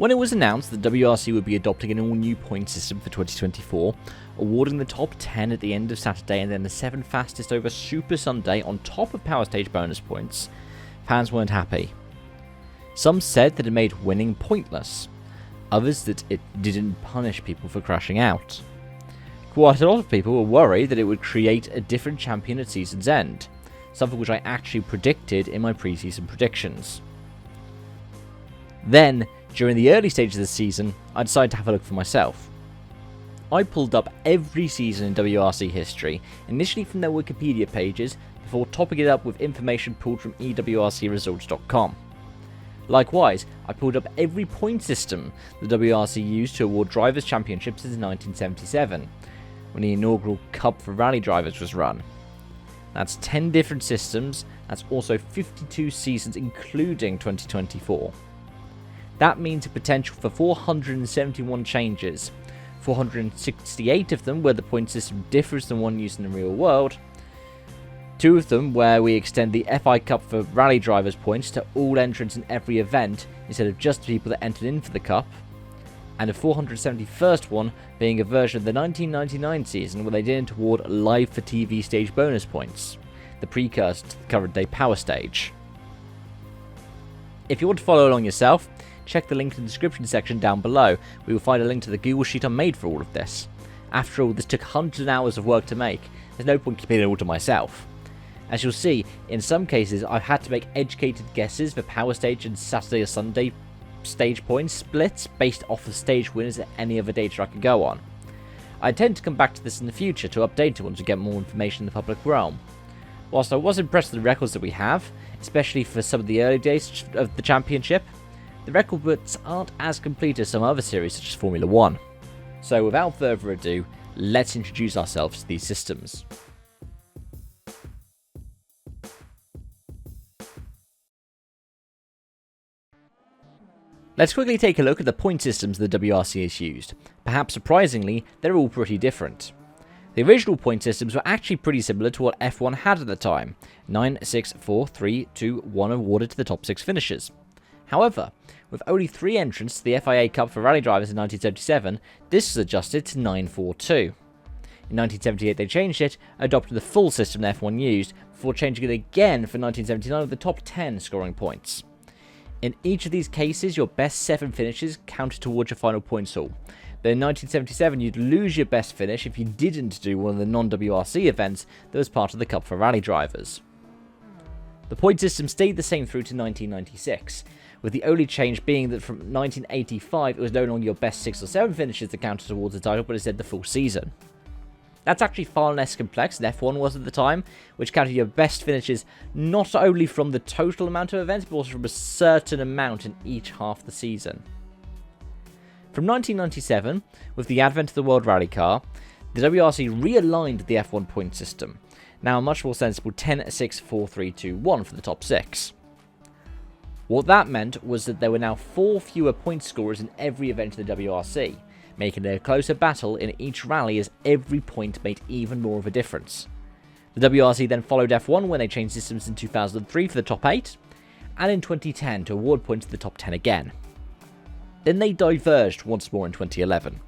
When it was announced that WRC would be adopting an all-new point system for 2024, awarding the top 10 at the end of Saturday and then the 7 fastest over Super Sunday on top of Power Stage bonus points, fans weren't happy. Some said that it made winning pointless, others that it didn't punish people for crashing out. Quite a lot of people were worried that it would create a different champion at season's end, something which I actually predicted in my pre-season predictions. Then, during the early stages of the season, I decided to have a look for myself. I pulled up every season in WRC history, initially from their Wikipedia pages, before topping it up with information pulled from ewrcresults.com. Likewise, I pulled up every point system the WRC used to award drivers' championships since 1977, when the inaugural Cup for Rally Drivers was run. That's 10 different systems, that's also 52 seasons including 2024. That means a potential for 471 changes, 468 of them where the point system differs than one used in the real world, 2 of them where we extend the FI Cup for Rally Drivers points to all entrants in every event instead of just the people that entered in for the Cup, and a 471st one being a version of the 1999 season where they didn't award live for TV stage bonus points, the precursor to the current day Power Stage. If you want to follow along yourself, check the link in the description section down below, where you'll find a link to the Google Sheet I made for all of this. After all, this took hundreds of hours of work to make, there's no point keeping it all to myself. As you'll see, in some cases I've had to make educated guesses for Power Stage and Saturday or Sunday stage points splits based off of stage winners at any other data I could go on. I intend to come back to this in the future to update it once we get more information in the public realm. Whilst I was impressed with the records that we have, especially for some of the early days of the championship, the record books aren't as complete as some other series such as Formula 1. So without further ado, let's introduce ourselves to these systems. Let's quickly take a look at the point systems the WRC has used. Perhaps surprisingly, they're all pretty different. The original point systems were actually pretty similar to what F1 had at the time, 9, 6, 4, 3, 2, 1 awarded to the top 6 finishers. However, with only 3 entrants to the FIA Cup for Rally Drivers in 1977, this was adjusted to 9-4-2. In 1978 they changed it, adopted the full system the F1 used, before changing it again for 1979 with the top 10 scoring points. In each of these cases, your best 7 finishes counted towards your final points haul. But in 1977 you'd lose your best finish if you didn't do one of the non-WRC events that was part of the Cup for Rally Drivers. The point system stayed the same through to 1996, with the only change being that from 1985 it was no longer your best 6 or 7 finishes that counted towards the title, but instead the full season. That's actually far less complex than F1 was at the time, which counted your best finishes not only from the total amount of events, but also from a certain amount in each half of the season. From 1997, with the advent of the World Rally Car, the WRC realigned the F1 point system, now a much more sensible 10, 6, 4, 3, 2, 1 for the top 6. What that meant was that there were now 4 fewer point scorers in every event of the WRC, making it a closer battle in each rally as every point made even more of a difference. The WRC then followed F1 when they changed systems in 2003 for the top 8, and in 2010 to award points to the top 10 again. Then they diverged once more in 2011.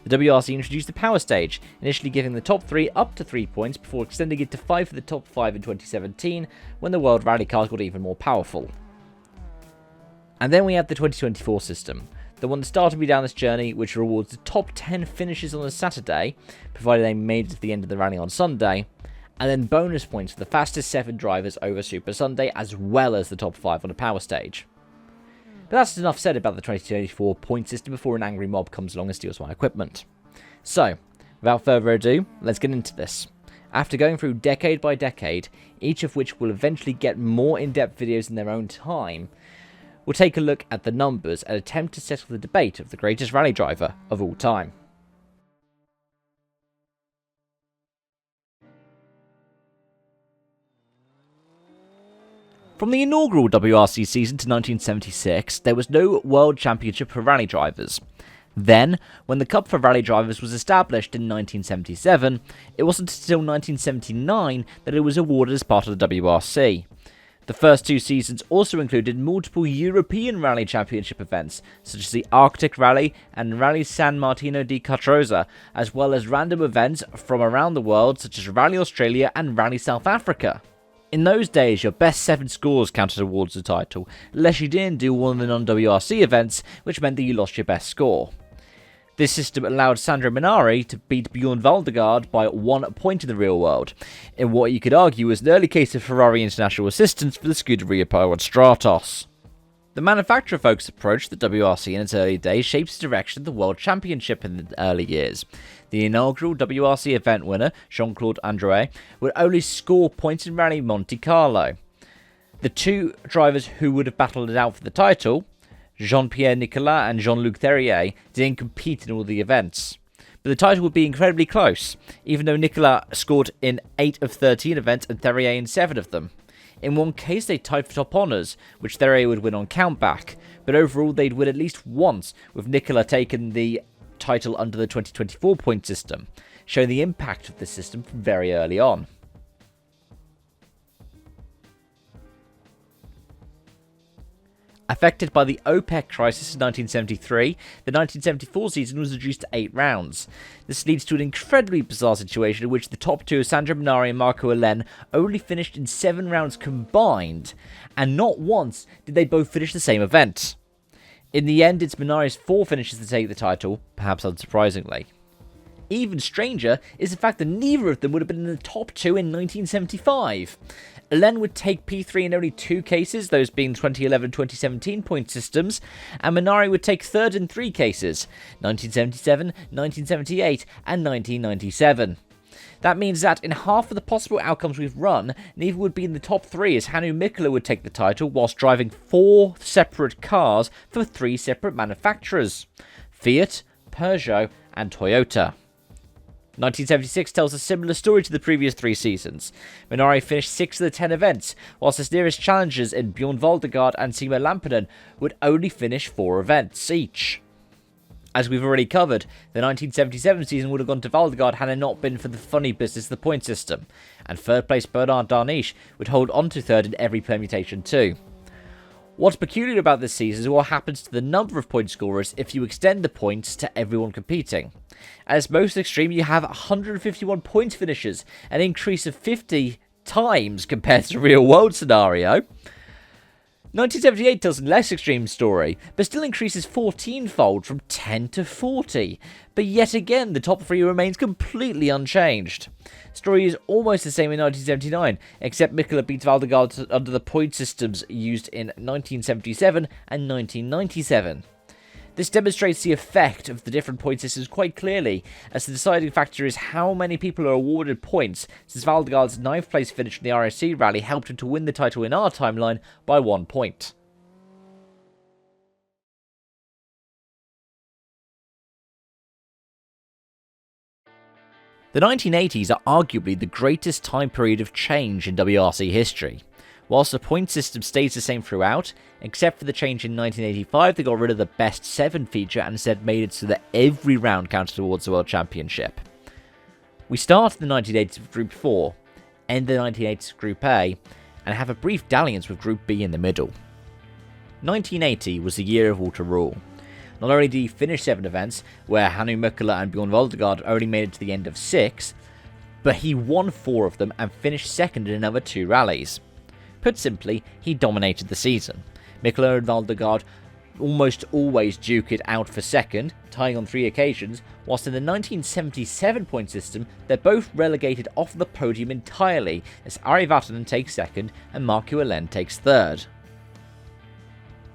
The WRC introduced the Power Stage, initially giving the top 3 up to 3 points before extending it to 5 for the top 5 in 2017 when the World Rally Cars got even more powerful. And then we have the 2024 system, the one that started me down this journey, which rewards the top 10 finishes on a Saturday, provided they made it to the end of the rally on Sunday, and then bonus points for the fastest 7 drivers over Super Sunday, as well as the top 5 on the Power Stage. But that's enough said about the 2024 point system before an angry mob comes along and steals my equipment. So, without further ado, let's get into this. After going through decade by decade, each of which will eventually get more in-depth videos in their own time, we'll take a look at the numbers and attempt to settle the debate of the greatest rally driver of all time. From the inaugural WRC season to 1976, there was no World Championship for rally drivers. Then, when the Cup for Rally Drivers was established in 1977, it wasn't until 1979 that it was awarded as part of the WRC. The first two seasons also included multiple European Rally Championship events, such as the Arctic Rally and Rally San Martino di Cartrosa, as well as random events from around the world, such as Rally Australia and Rally South Africa. In those days, your best 7 scores counted towards the title, unless you didn't do one of the non-WRC events, which meant that you lost your best score. This system allowed Sandro Minari to beat Bjorn Valdegaard by 1 point in the real world, in what you could argue was an early case of Ferrari international assistance for the Scuderia powered Stratos. The manufacturer-focused approach to the WRC in its early days shapes the direction of the World Championship in the early years. The inaugural WRC event winner, Jean-Claude André, would only score points in Rally Monte Carlo. The two drivers who would have battled it out for the title, Jean-Pierre Nicolas and Jean-Luc Therier, didn't compete in all the events. But the title would be incredibly close, even though Nicolas scored in 8 of 13 events and Therier in 7 of them. In one case they tied for top honours, which Therier would win on countback, but overall they'd win at least once, with Nicolas taking the title under the 2024 point system, showing the impact of this system from very early on. Affected by the OPEC crisis in 1973, the 1974 season was reduced to 8 rounds. This leads to an incredibly bizarre situation in which the top two, Sandro Minari and Marco Allen, only finished in 7 rounds combined, and not once did they both finish the same event. In the end, it's Minari's 4 finishes to take the title, perhaps unsurprisingly. Even stranger is the fact that neither of them would have been in the top 2 in 1975. Allen would take P3 in only 2 cases, those being 2011-2017 point systems, and Minari would take 3rd in 3 cases, 1977, 1978, and 1997. That means that in half of the possible outcomes we've run, neither would be in the top 3, as Hannu Mikkola would take the title whilst driving 4 separate cars for 3 separate manufacturers: Fiat, Peugeot, and Toyota. 1976 tells a similar story to the previous 3 seasons. Minari finished 6 of the 10 events, whilst his nearest challengers in Bjorn Valdegaard and Simo Lampinen would only finish 4 events each. As we've already covered, the 1977 season would have gone to Valdegaard had it not been for the funny business of the point system, and 3rd place Bernard Darniche would hold on to 3rd in every permutation too. What's peculiar about this season is what happens to the number of point scorers if you extend the points to everyone competing. At its most extreme, you have 151 point finishers, an increase of 50 times compared to the real-world scenario. 1978 tells a less extreme story, but still increases 14-fold from 10 to 40. But yet again, the top 3 remains completely unchanged. The story is almost the same in 1979, except Mikkola beats Valdegaard under the point systems used in 1977 and 1997. This demonstrates the effect of the different point systems quite clearly, as the deciding factor is how many people are awarded points, since Valdegaard's 9th place finish in the WRC rally helped him to win the title in our timeline by 1 point. The 1980s are arguably the greatest time period of change in WRC history. Whilst the point system stays the same throughout, except for the change in 1985 they got rid of the best 7 feature and instead made it so that every round counted towards the World Championship. We start the 1980s with Group 4, end the 1980s with Group A, and have a brief dalliance with Group B in the middle. 1980 was the year of Walter Rule. Not only did he finish 7 events, where Hannu Mikkola and Bjorn Valdegaard only made it to the end of 6, but he won 4 of them and finished 2nd in another 2 rallies. Put simply, he dominated the season. Mikkola and Valdegaard almost always duke it out for 2nd, tying on 3 occasions, whilst in the 1977 point system, they're both relegated off the podium entirely, as Ari Vatanen takes 2nd and Marco Allen takes 3rd.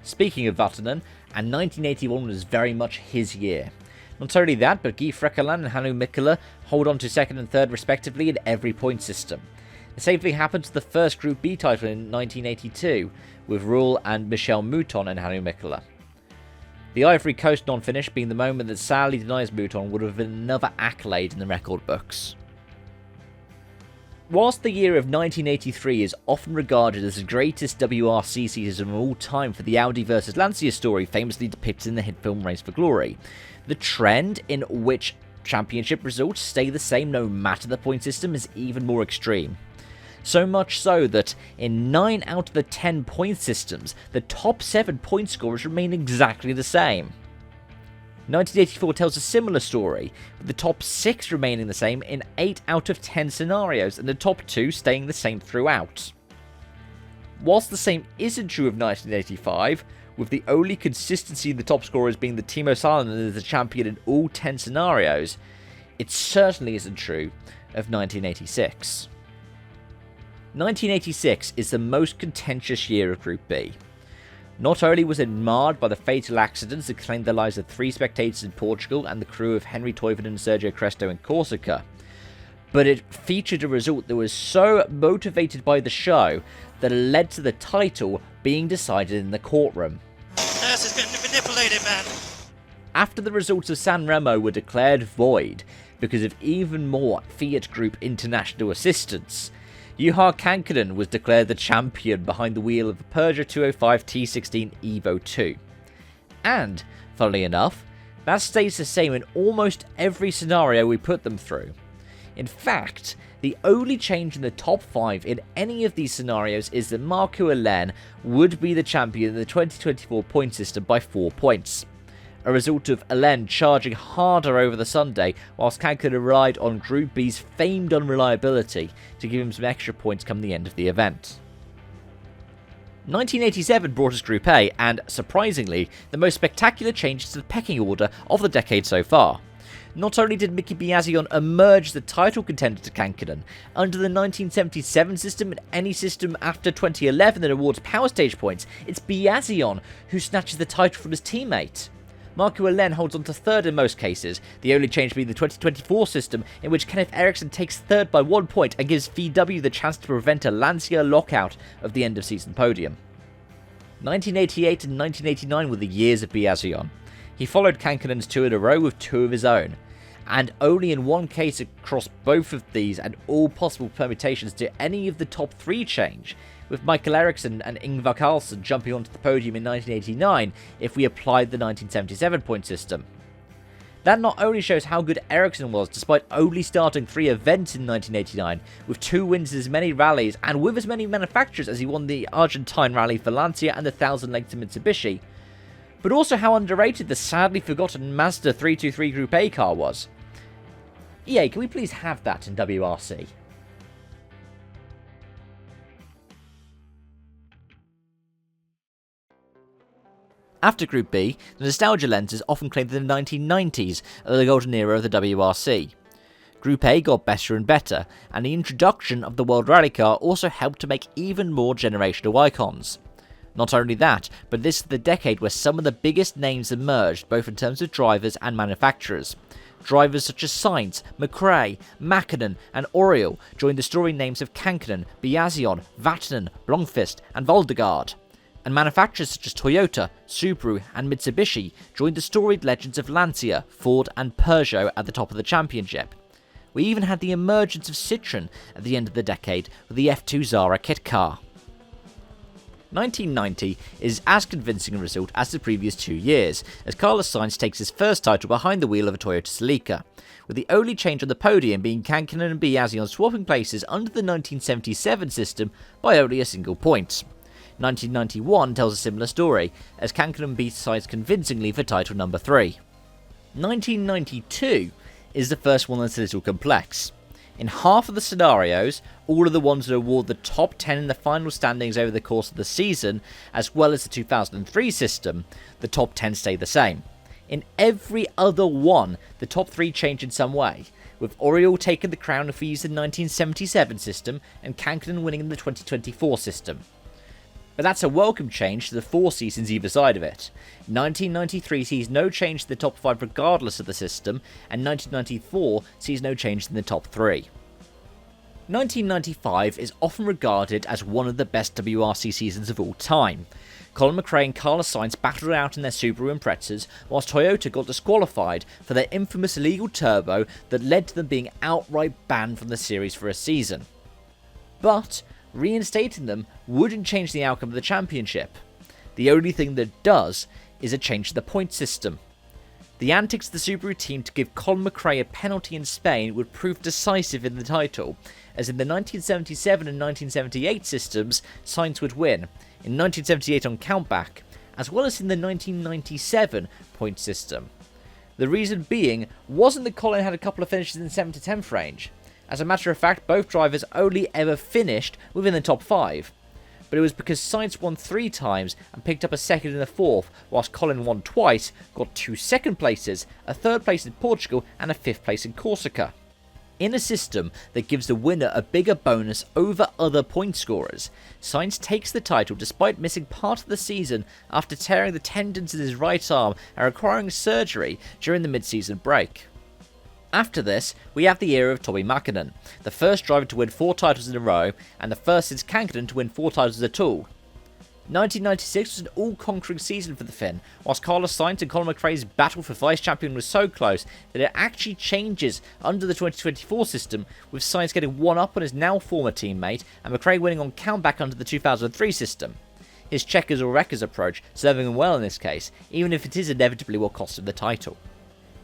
Speaking of Vatanen, and 1981 was very much his year. Not only that, but Guy Freckeland and Hannu Mikkola hold on to 2nd and 3rd respectively in every point system. The same thing happened to the first Group B title in 1982, with Rule and Michel Mouton and Hannu Mikkola. The Ivory Coast non-finish being the moment that sadly denies Mouton would have been another accolade in the record books. Whilst the year of 1983 is often regarded as the greatest WRC season of all time for the Audi vs Lancia story famously depicted in the hit film Race for Glory, the trend in which championship results stay the same no matter the point system is even more extreme. So much so that in 9 out of the 10 point systems, the top 7 point scorers remain exactly the same. 1984 tells a similar story, with the top 6 remaining the same in 8 out of 10 scenarios, and the top 2 staying the same throughout. Whilst the same isn't true of 1985, with the only consistency in the top scorers being the Timo Salonen as the champion in all 10 scenarios, it certainly isn't true of 1986. 1986 is the most contentious year of Group B. Not only was it marred by the fatal accidents that claimed the lives of 3 spectators in Portugal and the crew of Henry Toivonen and Sergio Cresto in Corsica, but it featured a result that was so motivated by the show that it led to the title being decided in the courtroom. This has been manipulated, man. After the results of San Remo were declared void because of even more Fiat Group international assistance, Juha Kankkunen was declared the champion behind the wheel of the Peugeot 205 T16 Evo 2. And, funnily enough, that stays the same in almost every scenario we put them through. In fact, the only change in the top 5 in any of these scenarios is that Marco Alen would be the champion in the 2024 point system by 4 points. A result of Alen charging harder over the Sunday, whilst Kankkunen relied on Group B's famed unreliability to give him some extra points come the end of the event. 1987 brought us Group A, and, surprisingly, the most spectacular changes to the pecking order of the decade so far. Not only did Miki Biasion emerge as the title contender to Kankkunen, under the 1977 system and any system after 2011 that awards power stage points, it's Biasion who snatches the title from his teammate. Marco Alen holds on to third in most cases, the only change being the 2024 system, in which Kenneth Eriksson takes third by 1 point and gives VW the chance to prevent a Lancia lockout of the end of season podium. 1988 and 1989 were the years of Biasion. He followed Kankkunen's 2 in a row with 2 of his own, and only in one case across both of these and all possible permutations did any of the top 3 change, with Michael Eriksson and Ingvar Carlsson jumping onto the podium in 1989 if we applied the 1977 point system. That not only shows how good Eriksson was despite only starting 3 events in 1989, with 2 wins in as many rallies and with as many manufacturers as he won the Argentine rally for Lancia and the 1000 length to Mitsubishi, but also how underrated the sadly forgotten Mazda 323 Group A car was. EA, can we please have that in WRC? After Group B, the nostalgia lenses often claimed that the 1990s are the golden era of the WRC. Group A got better and better, and the introduction of the World Rally Car also helped to make even more generational icons. Not only that, but this is the decade where some of the biggest names emerged, both in terms of drivers and manufacturers. Drivers such as Sainz, McRae, Mäkinen and Oriol joined the storied names of Kankkunen, Biasion, Vatanen, Blomqvist and Voldegaard. And manufacturers such as Toyota, Subaru and Mitsubishi joined the storied legends of Lancia, Ford and Peugeot at the top of the championship. We even had the emergence of Citroën at the end of the decade with the F2 Zara kit car. 1990 is as convincing a result as the previous 2 years, as Carlos Sainz takes his first title behind the wheel of a Toyota Celica, with the only change on the podium being Kankkunen and Biasion swapping places under the 1977 system by only a single point. 1991 tells a similar story, as Kankkunen beats Sainz convincingly for title number 3. 1992 is the first one that's a little complex. In half of the scenarios, all of the ones that award the top 10 in the final standings over the course of the season, as well as the 2003 system, the top 10 stay the same. In every other one, the top 3 change in some way, with Oriol taking the crown if we use the 1977 system and Kankkunen winning in the 2024 system. But that's a welcome change to the 4 seasons either side of it. 1993 sees no change to the top 5 regardless of the system, and 1994 sees no change in the top 3. 1995 is often regarded as one of the best WRC seasons of all time. Colin McRae and Carlos Sainz battled it out in their Subaru Imprezas, whilst Toyota got disqualified for their infamous illegal turbo that led to them being outright banned from the series for a season. But reinstating them wouldn't change the outcome of the championship. The only thing that does is a change to the point system. The antics of the Subaru team to give Colin McRae a penalty in Spain would prove decisive in the title, as in the 1977 and 1978 systems, Sainz would win, in 1978 on countback, as well as in the 1997 point system. The reason being wasn't that Colin had a couple of finishes in the 7th to 10th range. As a matter of fact, both drivers only ever finished within the top 5. But it was because Sainz won 3 times and picked up a 2nd and a 4th, whilst Colin won twice, got 2 2nd places, a 3rd place in Portugal and a 5th place in Corsica. In a system that gives the winner a bigger bonus over other point scorers, Sainz takes the title despite missing part of the season after tearing the tendons in his right arm and requiring surgery during the mid-season break. After this, we have the era of Tommi Mäkinen, the first driver to win 4 titles in a row, and the first since Kankanen to win 4 titles at all. 1996 was an all-conquering season for the Finn, whilst Carlos Sainz and Colin McRae's battle for vice-champion was so close that it actually changes under the 2024 system, with Sainz getting one up on his now former teammate, and McRae winning on countback under the 2003 system. His checkers or wreckers approach serving him well in this case, even if it is inevitably what cost him the title.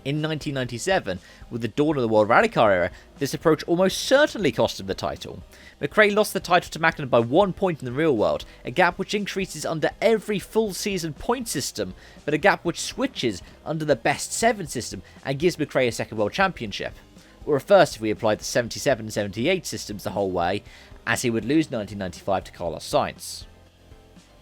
In 1997, with the dawn of the World Rally Car era, this approach almost certainly cost him the title. McRae lost the title to Mäkinen by 1 point in the real world, a gap which increases under every full season point system, but a gap which switches under the best 7 system and gives McRae a second world championship. Or a first if we applied the 77 and 78 systems the whole way, as he would lose 1995 to Carlos Sainz.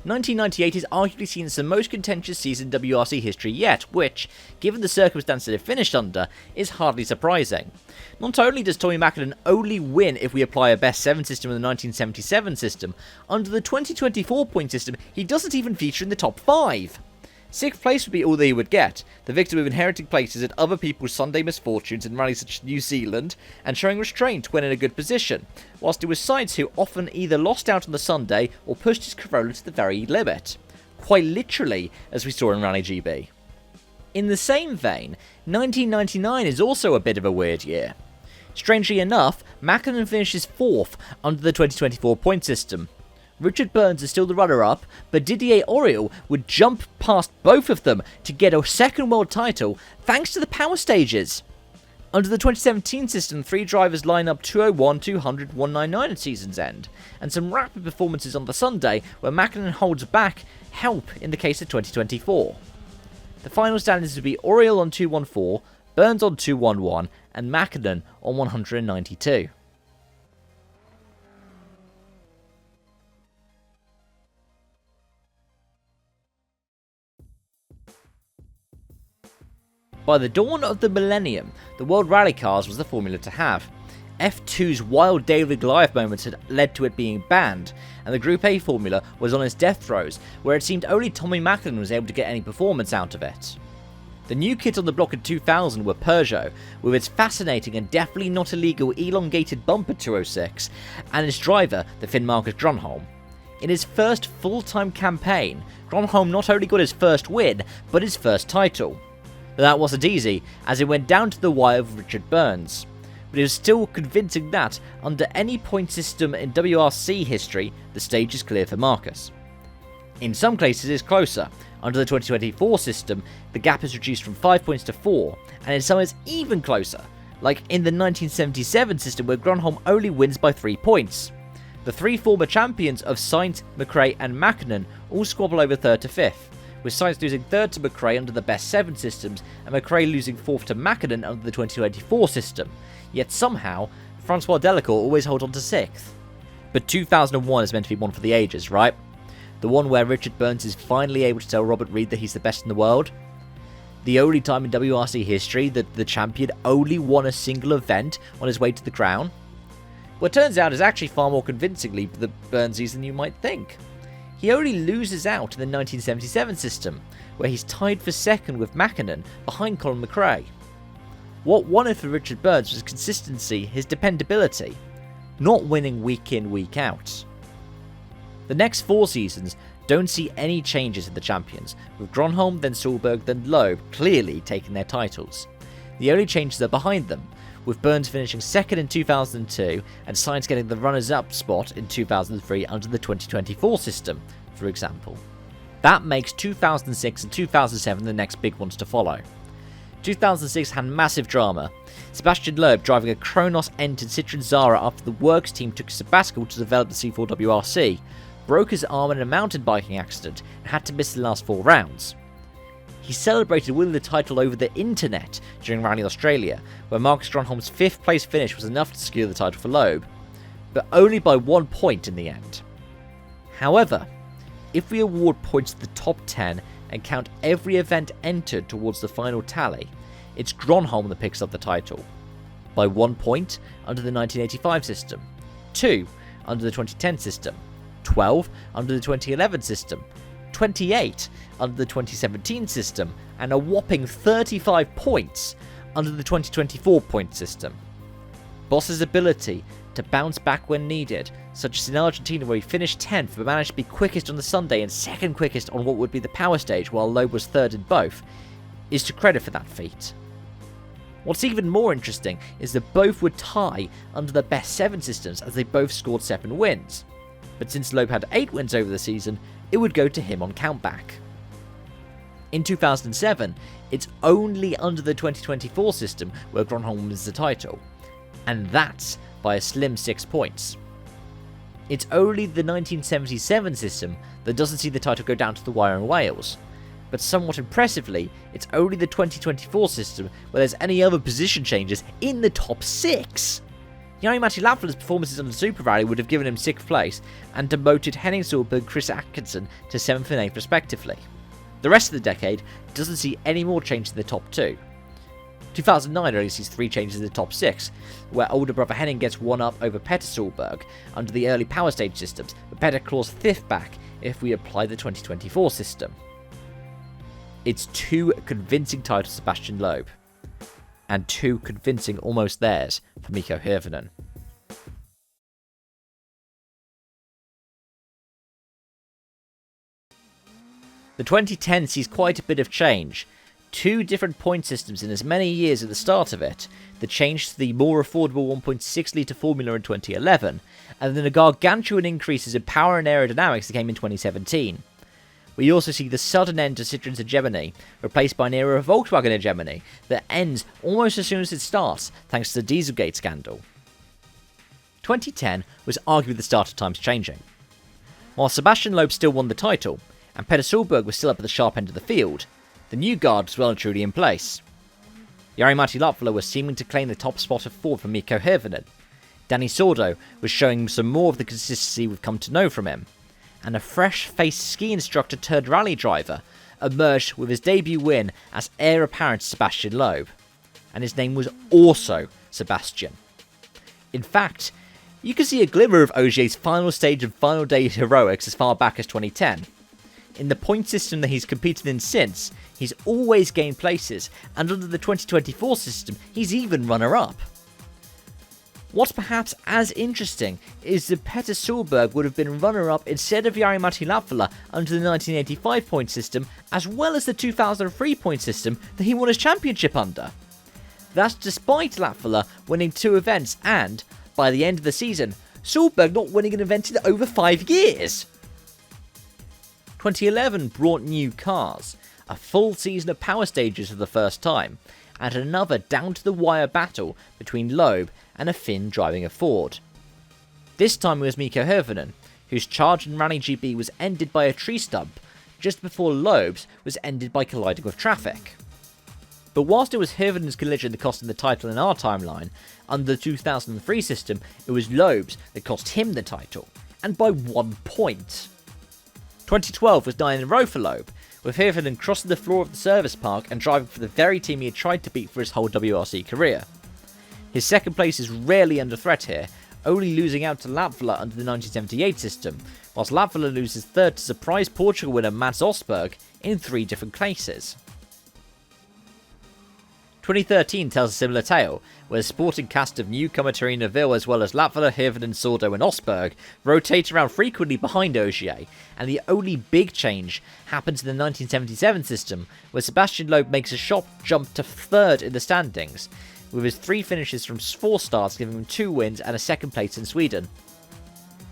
1998 is arguably seen as the most contentious season in WRC history yet, which, given the circumstances it finished under, is hardly surprising. Not only does Tommi Mäkinen only win if we apply a best 7 system in the 1977 system, under the 2024 point system he doesn't even feature in the top 5. 6th place would be all that he would get, the victim of inheriting places at other people's Sunday misfortunes in rallies such as New Zealand, and showing restraint when in a good position, whilst it was Sainz who often either lost out on the Sunday or pushed his Corolla to the very limit. Quite literally, as we saw in Rally GB. In the same vein, 1999 is also a bit of a weird year. Strangely enough, Mäkinen finishes 4th under the 2024 point system. Richard Burns is still the runner-up, but Didier Auriol would jump past both of them to get a second world title thanks to the power stages. Under the 2017 system, 3 drivers line up 201, 200, 199 at season's end, and some rapid performances on the Sunday where Mäkinen holds back help in the case of 2024. The final standings would be Auriol on 214, Burns on 211, and Mäkinen on 192. By the dawn of the millennium, the World Rally Cars was the formula to have. F2's wild David Goliath moments had led to it being banned, and the Group A formula was on its death throes, where it seemed only Tommi Mäkinen was able to get any performance out of it. The new kid on the block in 2000 were Peugeot, with its fascinating and definitely not illegal elongated bumper 206, and its driver, the Finn Marcus Grönholm. In his first full-time campaign, Grönholm not only got his first win, but his first title. But that wasn't easy, as it went down to the wire with Richard Burns. But it was still convincing that, under any point system in WRC history, the stage is clear for Marcus. In some cases it's closer. Under the 2024 system, the gap is reduced from 5 points to 4, and in some it's even closer, like in the 1977 system where Grönholm only wins by 3 points. The 3 former champions of Sainz, McRae and Mäkinen all squabble over 3rd to 5th. With Sainz losing 3rd to McRae under the best 7 systems, and McRae losing 4th to Mäkinen under the 2024 system. Yet somehow, Francois Delacour always holds on to 6th. But 2001 is meant to be one for the ages, right? The one where Richard Burns is finally able to tell Robert Reed that he's the best in the world. The only time in WRC history that the champion only won a single event on his way to the crown. Well, it turns out is actually far more convincingly the Burnsies than you might think. He only loses out in the 1977 system, where he's tied for 2nd with Mäkinen behind Colin McRae. What won it for Richard Burns was consistency, his dependability, not winning week in, week out. The next 4 seasons don't see any changes in the champions, with Grönholm, then Solberg, then Loeb clearly taking their titles. The only changes are behind them, with Burns finishing 2nd in 2002 and Sainz getting the runners-up spot in 2003 under the 2024 system, for example. That makes 2006 and 2007 the next big ones to follow. 2006 had massive drama. Sebastian Loeb, driving a Kronos-entered Citroën Zara after the works team took a sabbatical to develop the C4 WRC, broke his arm in a mountain biking accident and had to miss the last 4 rounds. He celebrated winning the title over the internet during Rally Australia, where Marcus Gronholm's 5th place finish was enough to secure the title for Loeb, but only by 1 point in the end. However, if we award points to the top 10 and count every event entered towards the final tally, it's Gronholm that picks up the title. By 1 point under the 1985 system, 2 under the 2010 system, 12 under the 2011 system, 28 under the 2017 system, and a whopping 35 points under the 2024 point system. Boss's ability to bounce back when needed, such as in Argentina where he finished 10th but managed to be quickest on the Sunday and second quickest on what would be the power stage while Loeb was 3rd in both, is to credit for that feat. What's even more interesting is that both would tie under the best 7 systems as they both scored 7 wins, but since Loeb had 8 wins over the season, it would go to him on countback. In 2007, it's only under the 2024 system where Gronholm wins the title, and that's by a slim 6 points. It's only the 1977 system that doesn't see the title go down to the wire in Wales, but somewhat impressively, it's only the 2024 system where there's any other position changes in the top 6. Jari-Matti Latvalä's performances on the Super Rally would have given him 6th place and demoted Henning Solberg and Chris Atkinson to 7th and 8th respectively. The rest of the decade doesn't see any more change in the top 2. 2009 only sees 3 changes in the top 6, where older brother Henning gets 1 up over Petter Solberg under the early power stage systems, but Petter claws 5th back if we apply the 2024 system. It's 2 convincing titles for Sebastian Loeb, and 2 convincing almost theirs for Mikko Hirvonen. The 2010 sees quite a bit of change. 2 different point systems in as many years at the start of it, the change to the more affordable 1.6 litre formula in 2011, and then the gargantuan increases in power and aerodynamics that came in 2017. We also see the sudden end to Citroën's hegemony, replaced by an era of Volkswagen hegemony that ends almost as soon as it starts, thanks to the Dieselgate scandal. 2010 was arguably the start of times changing. While Sebastian Loeb still won the title, and Petter Solberg was still up at the sharp end of the field, the new guard was well and truly in place. Jari-Matti Latvala was seeming to claim the top spot of 4th for Mikko Hirvonen. Danny Sordo was showing some more of the consistency we've come to know from him, and a fresh-faced ski instructor turned rally driver emerged with his debut win as heir apparent to Sebastian Loeb, and his name was also Sebastian. In fact, you can see a glimmer of Ogier's final stage and final day heroics as far back as 2010. In the point system that he's competed in since, he's always gained places, and under the 2024 system, he's even runner-up. What's perhaps as interesting is that Petter Solberg would have been runner-up instead of Jari-Matti Latvala under the 1985 point system, as well as the 2003 point system that he won his championship under. That's despite Latvala winning 2 events and, by the end of the season, Solberg not winning an event in over 5 years. 2011 brought new cars, a full season of power stages for the first time, and another down-to-the-wire battle between Loeb and a Finn driving a Ford. This time it was Mikko Hirvonen, whose charge in Rally GB was ended by a tree stump, just before Loeb's was ended by colliding with traffic. But whilst it was Hirvonen's collision that cost him the title in our timeline, under the 2003 system it was Loeb's that cost him the title, and by 1 point. 2012 was 9 in a row for Loeb, with Hirvonen crossing the floor of the service park and driving for the very team he had tried to beat for his whole WRC career. His second place is rarely under threat here, only losing out to Latvala under the 1978 system, whilst Latvala loses 3rd to surprise Portugal winner Mats Osberg in 3 different places. 2013 tells a similar tale, where the sporting cast of newcomer Thierry Neuville as well as Latvala, Hirvonen, Sordo and Osberg rotate around frequently behind Ogier, and the only big change happens in the 1977 system, where Sebastian Loeb makes a shot jump to 3rd in the standings, with his 3 finishes from 4 starts giving him 2 wins and a 2nd place in Sweden.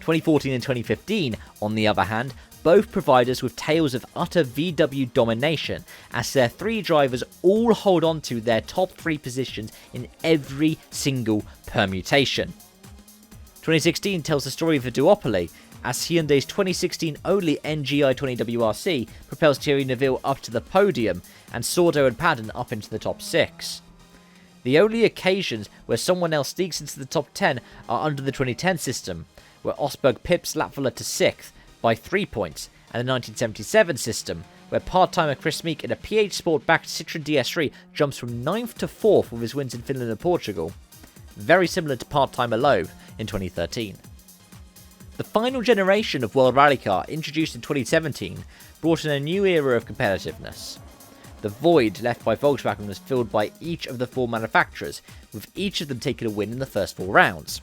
2014 and 2015, on the other hand, both provide us with tales of utter VW domination, as their 3 drivers all hold on to their top 3 positions in every single permutation. 2016 tells the story of a duopoly, as Hyundai's 2016 only NGi20 WRC propels Thierry Neuville up to the podium and Sordo and Padden up into the top 6. The only occasions where someone else sneaks into the top 10 are under the 2010 system, where Osberg pips Latvala to 6th by 3 points, and the 1977 system, where part-timer Chris Meek in a PH Sport-backed Citroën DS3 jumps from 9th to 4th with his wins in Finland and Portugal. Very similar to part-timer Loeb in 2013. The final generation of World Rally Car, introduced in 2017, brought in a new era of competitiveness. The void left by Volkswagen was filled by each of the 4 manufacturers, with each of them taking a win in the first 4 rounds.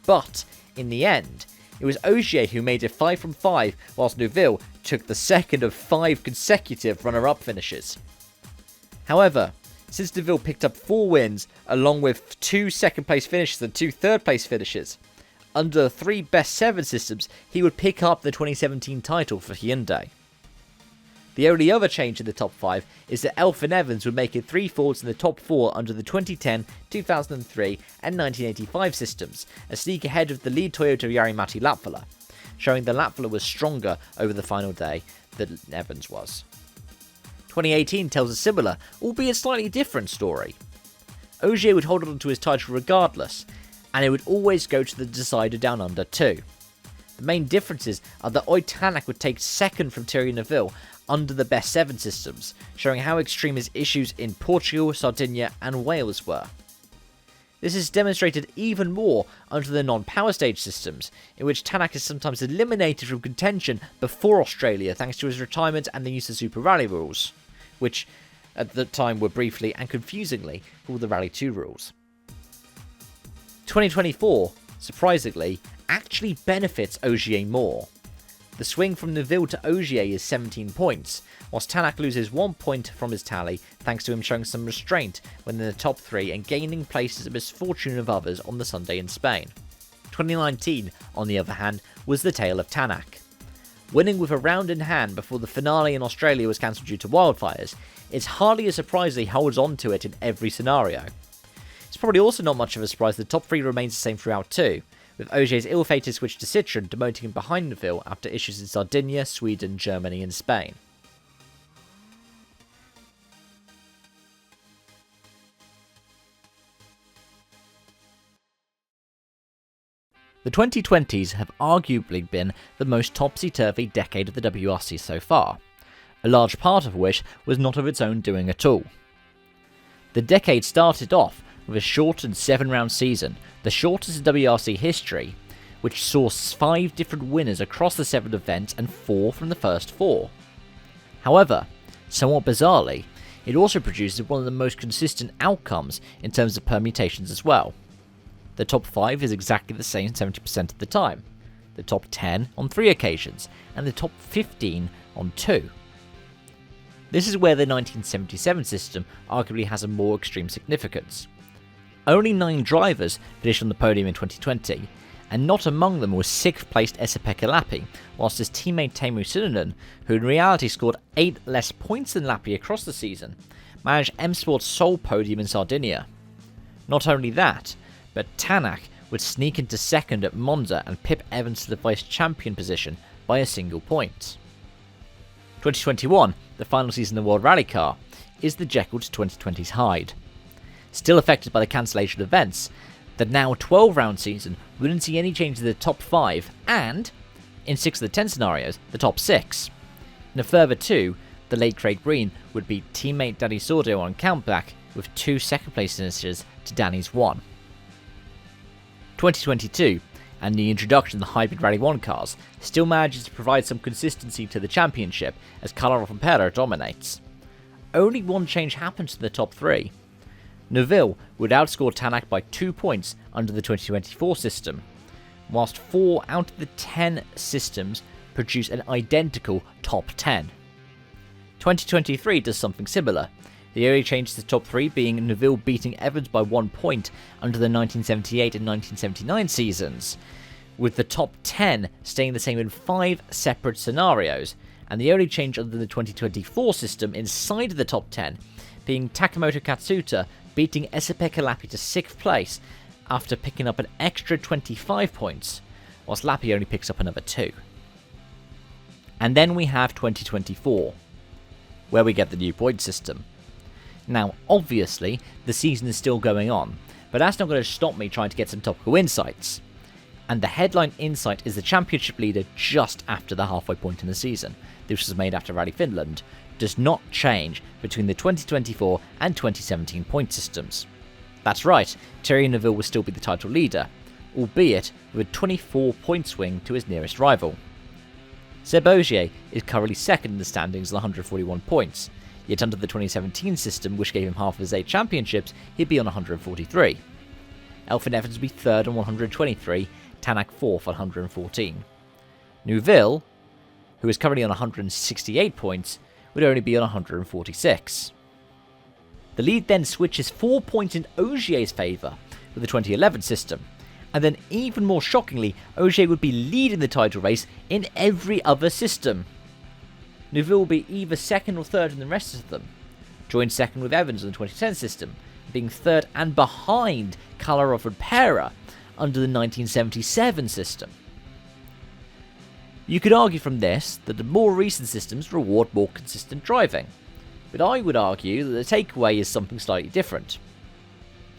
But, in the end, it was Ogier who made it 5 from 5, whilst Neuville took the second of 5 consecutive runner-up finishes. However, since Neuville picked up 4 wins, along with 2 second-place finishes and 2 third-place finishes, under the 3 best 7 systems, he would pick up the 2017 title for Hyundai. The only other change in the top 5 is that Elfyn Evans would make it 3 falls in the top 4 under the 2010, 2003 and 1985 systems, a sneak ahead of the lead Toyota Jari-Matti Latvala, showing that Latvala was stronger over the final day than Evans was. 2018 tells a similar, albeit slightly different story. Ogier would hold on to his title regardless, and it would always go to the decider down under too. The main differences are that Oid Tanak would take 2nd from Thierry Neuville under the best 7 systems, showing how extreme his issues in Portugal, Sardinia and Wales were. This is demonstrated even more under the non-power stage systems, in which Tanak is sometimes eliminated from contention before Australia thanks to his retirement and the use of Super Rally rules, which at the time were briefly and confusingly called the Rally 2 rules. 2024, surprisingly, actually benefits Ogier more. The swing from Neuville to Ogier is 17 points, whilst Tanak loses 1 point from his tally thanks to him showing some restraint when in the top 3 and gaining places at the misfortune of others on the Sunday in Spain. 2019, on the other hand, was the tale of Tanak. Winning with a round in hand before the finale in Australia was cancelled due to wildfires, it's hardly a surprise that he holds on to it in every scenario. It's probably also not much of a surprise the top 3 remains the same throughout too, with Ogier's ill-fated switch to Citroën demoting him behind Neuville after issues in Sardinia, Sweden, Germany and Spain. The 2020s have arguably been the most topsy-turvy decade of the WRC so far, a large part of which was not of its own doing at all. The decade started off with a shortened 7-round season, the shortest in WRC history, which saw 5 different winners across the 7 events and 4 from the first 4. However, somewhat bizarrely, it also produces one of the most consistent outcomes in terms of permutations as well. The top 5 is exactly the same 70% of the time, the top 10 on 3 occasions, and the top 15 on 2. This is where the 1977 system arguably has a more extreme significance. Only 9 drivers finished on the podium in 2020, and not among them was 6th placed Esa-Pekka Lappi, whilst his teammate Teemu Sundinen, who in reality scored 8 less points than Lappi across the season, managed M-Sport's sole podium in Sardinia. Not only that, but Tanak would sneak into 2nd at Monza and pip Evans to the vice champion position by a single point. 2021, the final season of World Rally Car, is the Jekyll to 2020's Hyde. Still affected by the cancellation of events, the now 12-round season wouldn't see any change to the top 5 and, in 6 of the 10 scenarios, the top 6. In a further 2, the late Craig Breen would beat teammate Danny Sordo on countback with 2 second-place finishes to Danny's 1. 2022, and the introduction of the hybrid Rally 1 cars, still manages to provide some consistency to the championship as Carlo Rompera dominates. Only one change happens to the top 3. Neuville would outscore Tanak by 2 points under the 2024 system, whilst 4 out of the 10 systems produce an identical top 10. 2023 does something similar, the only change to the top 3 being Neuville beating Evans by 1 point under the 1978 and 1979 seasons, with the top 10 staying the same in 5 separate scenarios, and the only change under the 2024 system inside of the top 10 being Takamoto Katsuta beating Esapeka Lappi to 6th place after picking up an extra 25 points, whilst Lappi only picks up another 2. And then we have 2024, where we get the new point system. Now, obviously, the season is still going on, but that's not going to stop me trying to get some topical insights. And the headline insight is the championship leader just after the halfway point in the season. This was made after Rally Finland. Does not change between the 2024 and 2017 point systems. That's right, Thierry Neuville will still be the title leader, albeit with a 24 point swing to his nearest rival. Seb Ogier is currently second in the standings with 141 points, yet under the 2017 system, which gave him half of his 8 championships, he'd be on 143. Elfyn Evans would be third on 123, Tanak 4th on 114. Neuville, who is currently on 168 points, would only be on 146. The lead then switches 4 points in Ogier's favour with the 2011 system, and then even more shockingly, Ogier would be leading the title race in every other system. Neuville will be either second or third in the rest of them, joined second with Evans on the 2010 system, being third and behind Kalarov and Pera under the 1977 system. You could argue from this that the more recent systems reward more consistent driving, but I would argue that the takeaway is something slightly different.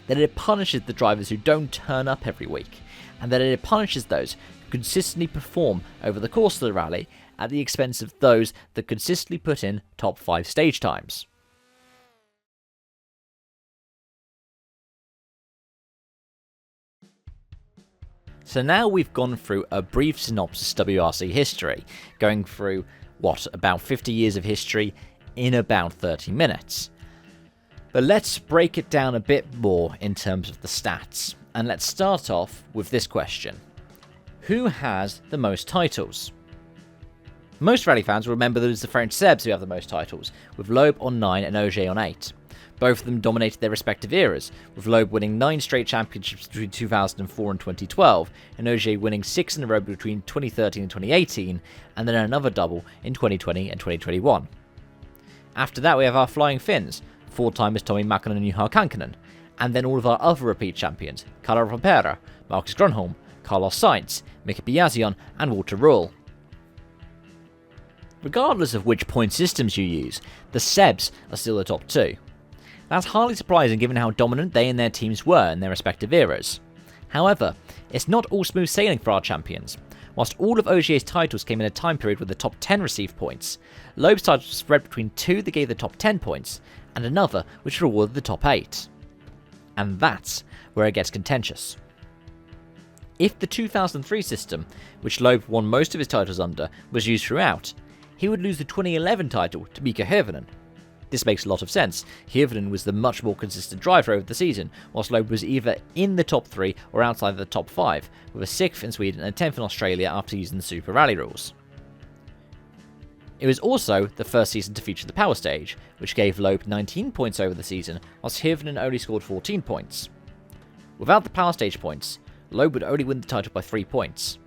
That it punishes the drivers who don't turn up every week, and that it punishes those who consistently perform over the course of the rally at the expense of those that consistently put in top 5 stage times. So now we've gone through a brief synopsis of WRC history, going through, about 50 years of history in about 30 minutes. But let's break it down a bit more in terms of the stats, and let's start off with this question. Who has the most titles? Most rally fans will remember that it's the French Sebs who have the most titles, with Loeb on 9 and Ogier on 8. Both of them dominated their respective eras, with Loeb winning 9 straight championships between 2004 and 2012, and Ogier winning 6 in a row between 2013 and 2018, and then another double in 2020 and 2021. After that we have our Flying Finns, 4-timers Tommi Mäkinen and Juha Kankkunen, and then all of our other repeat champions, Kalle Rovanperä, Marcus Grönholm, Carlos Sainz, Mika Biasion, and Walter Röhrl. Regardless of which point systems you use, the Sebs are still the top 2. That's hardly surprising given how dominant they and their teams were in their respective eras. However, it's not all smooth sailing for our champions. Whilst all of Ogier's titles came in a time period where the top 10 received points, Loeb's titles spread between 2 that gave the top 10 points, and another which rewarded the top 8. And that's where it gets contentious. If the 2003 system, which Loeb won most of his titles under, was used throughout, he would lose the 2011 title to Mika Hirvonen. This makes a lot of sense. Hirvonen was the much more consistent driver over the season, whilst Loeb was either in the top 3 or outside the top 5, with a 6th in Sweden and a 10th in Australia after using the Super Rally rules. It was also the first season to feature the Power Stage, which gave Loeb 19 points over the season, whilst Hirvonen only scored 14 points. Without the Power Stage points, Loeb would only win the title by 3 points.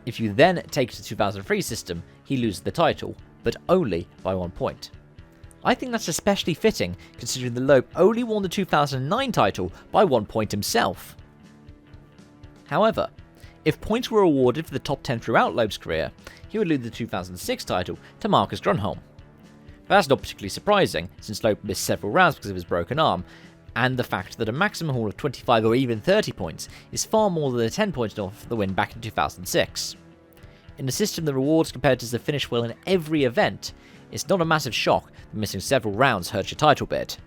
If you then take the 2003 system, he loses the title, but only by 1 point. I think that's especially fitting, considering that Loeb only won the 2009 title by 1 point himself. However, if points were awarded for the top 10 throughout Loeb's career, he would lose the 2006 title to Marcus Grönholm. But that's not particularly surprising, since Loeb missed several rounds because of his broken arm, and the fact that a maximum haul of 25 or even 30 points is far more than the 10 points off for the win back in 2006. In a system that rewards competitors that finish well in every event, it's not a massive shock that missing several rounds hurts your title bid.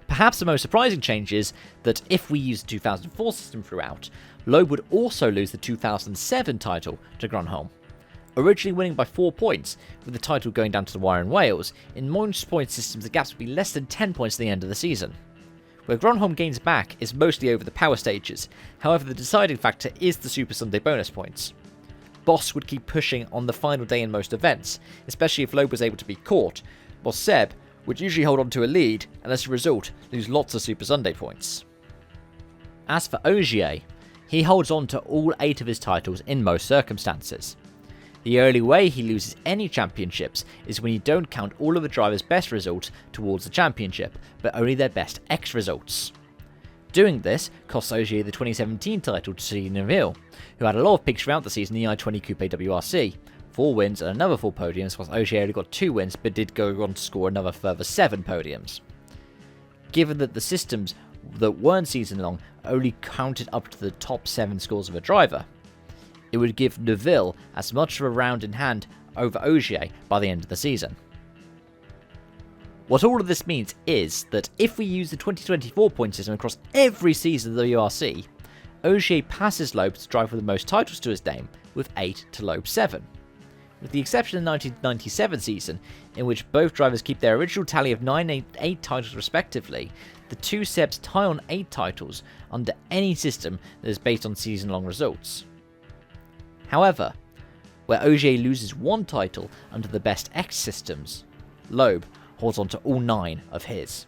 Perhaps the most surprising change is that if we use the 2004 system throughout, Loeb would also lose the 2007 title to Grönholm. Originally winning by 4 points, with the title going down to the wire in Wales, in most point systems the gaps would be less than 10 points at the end of the season. Where Grönholm gains back is mostly over the power stages, however the deciding factor is the Super Sunday bonus points. Boss would keep pushing on the final day in most events, especially if Loeb was able to be caught, while Seb would usually hold on to a lead and as a result lose lots of Super Sunday points. As for Ogier, he holds on to all 8 of his titles in most circumstances. The only way he loses any championships is when you don't count all of a driver's best results towards the championship, but only their best X results. Doing this cost Ogier the 2017 title to Steve Neville, who had a lot of picks throughout the season in the i20 Coupe WRC, 4 wins and another 4 podiums, whilst Ogier only got 2 wins but did go on to score another further 7 podiums. Given that the systems that weren't season long only counted up to the top 7 scores of a driver, it would give Neville as much of a round in hand over Ogier by the end of the season. What all of this means is that if we use the 2024 point system across every season of the WRC, Ogier passes Loeb to drive with the most titles to his name with 8 to Loeb's 7. With the exception of the 1997 season, in which both drivers keep their original tally of 9 and 8 titles respectively, the two Sebs tie on 8 titles under any system that is based on season-long results. However, where Ogier loses 1 title under the best X systems, Loeb holds on to all 9 of his.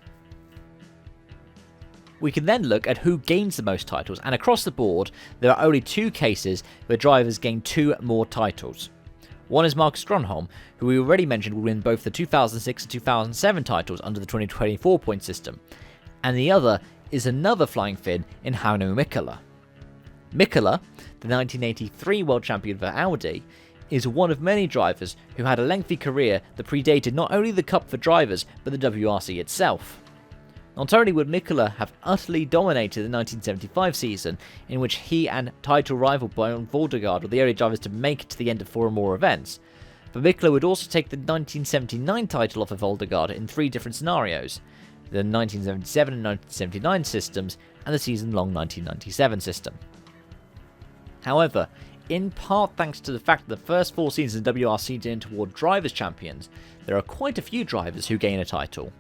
We can then look at who gains the most titles, and across the board, there are only 2 cases where drivers gain 2 more titles. One is Marcus Grönholm, who we already mentioned will win both the 2006 and 2007 titles under the 2024 point system, and the other is another flying Finn in Hannu Mikkola. Mikkola, the 1983 world champion for Audi, is one of many drivers who had a lengthy career that predated not only the Cup for drivers but the WRC itself. Not only would Mikkola have utterly dominated the 1975 season, in which he and title rival Bjorn Voldegaard were the only drivers to make it to the end of 4 or more events, but Mikkola would also take the 1979 title off of Voldegaard in 3 different scenarios: the 1977 and 1979 systems and the season-long 1997 system. However, in part thanks to the fact that the first 4 seasons of WRC didn't award drivers champions, there are quite a few drivers who gain a title.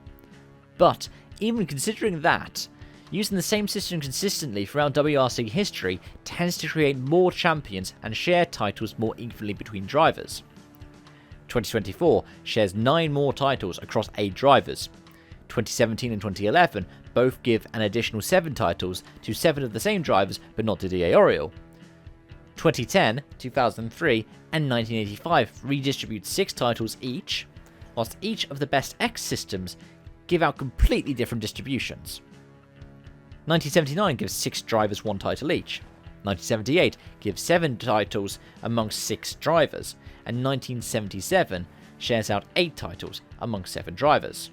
But even considering that, using the same system consistently throughout WRC history tends to create more champions and share titles more evenly between drivers. 2024 shares 9 more titles across 8 drivers. 2017 and 2011 both give an additional 7 titles to 7 of the same drivers but not to Didier Auriol. 2010, 2003 and 1985 redistribute 6 titles each, whilst each of the best X systems give out completely different distributions. 1979 gives 6 drivers 1 title each, 1978 gives 7 titles amongst 6 drivers, and 1977 shares out 8 titles amongst 7 drivers.